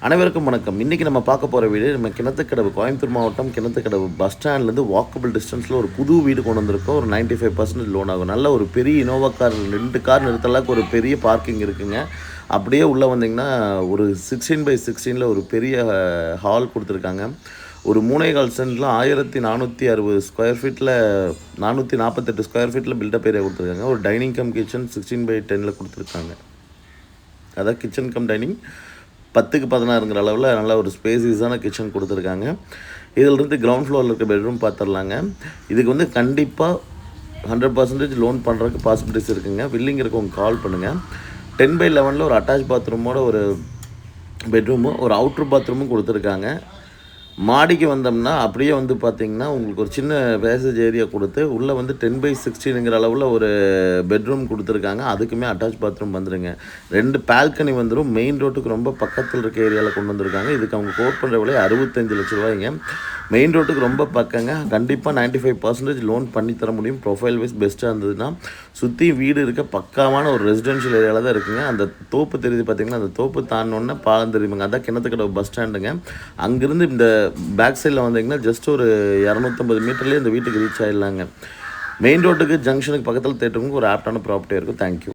அனைவருக்கும் வணக்கம். இன்றைக்கி நம்ம பார்க்க போகிற வீடு நம்ம கிணத்துக்கடவு, கோயம்புத்தூர் மாவட்டம் கிணத்துக்கடவு பஸ் ஸ்டாண்ட்லேருந்து வாக்கபிள் டிஸ்டன்ஸில் ஒரு புது வீடு கொண்டு வந்திருக்கோம். ஒரு 95% லோன் ஆகும். நல்ல ஒரு பெரிய இனோவா கார், 2 கார் நிறுத்தலாக்கு ஒரு பெரிய பார்க்கிங் இருக்குங்க. அப்படியே உள்ளே வந்தீங்கன்னா ஒரு 16x16 ஒரு பெரிய ஹால் கொடுத்துருக்காங்க. ஒரு 3.25 சென்டில் 1460 ஸ்கொயர் ஃபீட்டில் 448 ஸ்கொயர் ஃபீட்டில் பில்டப் ஏரியா கொடுத்துருக்காங்க. ஒரு டைனிங் கம் கிச்சன் 16x10 கொடுத்துருக்காங்க. அதான் கிச்சன் கம் டைனிங் 10க்கு 16ங்கிற அளவில் நல்ல ஒரு ஸ்பேசியஸான கிச்சன் கொடுத்துருக்காங்க. இதிலிருந்து கிரவுண்ட் ஃப்ளோரில் இருக்க பெட்ரூம் பார்த்துடலாங்க. இதுக்கு வந்து கண்டிப்பாக 100% லோன் பண்ணுறதுக்கு பாசிபிலிட்டிஸ் இருக்குங்க. வில்லிங் இருக்கவங்க கால் பண்ணுங்கள். 10x11 ஒரு அட்டாச் பாத்ரூமோட ஒரு பெட்ரூமும் ஒரு அவுட்ரு பாத்ரூமும் கொடுத்துருக்காங்க. மாடிக்கு வந்தோம்னா அப்படியே வந்து பார்த்திங்கன்னா உங்களுக்கு ஒரு சின்ன பேசேஜ் ஏரியா கொடுத்து உள்ளே வந்து 10x16ங்கிற அளவில் ஒரு பெட்ரூம் கொடுத்துருக்காங்க. அதுக்குமே அட்டாச் பாத்ரூம் வந்துடுங்க. 2 பால்கனி வந்துடும். மெயின் ரோட்டுக்கு ரொம்ப பக்கத்தில் இருக்க ஏரியாவில் கொண்டு வந்திருக்காங்க. இதுக்கு அவங்க கோட் பண்ணுற விலை 65 லட்ச ரூபாய்ங்க. மெயின் ரோட்டுக்கு ரொம்ப பக்கங்க. கண்டிப்பாக 95% லோன் பண்ணி தர முடியும். ப்ரொஃபைல் வைஸ் பெஸ்ட்டாக இருந்ததுன்னா சுற்றி வீடு இருக்க பக்காவான ஒரு ரெசிடென்ஷியல் ஏரியாவில் தான் இருக்குங்க. அந்த தோப்பு தெரியுது பார்த்திங்கன்னா, அந்த தோப்பு தாண்டினோடனே பாலம் தெரியுமாங்க. அதான் கிணத்துக்கடவு பஸ் ஸ்டாண்டுங்க. அங்கேருந்து இந்த பேக் சைடில் வந்தீங்கன்னா ஜஸ்ட் ஒரு 250 மீட்டர்லேயே இந்த வீட்டுக்கு ரீச் ஆகிடலாங்க. மெயின் ரோட்டுக்கு ஜங்ஷனுக்கு பக்கத்தில் தேட்டருக்கு ஒரு ஆப்டான ப்ராப்பர்ட்டி இருக்கும். தேங்க்யூ.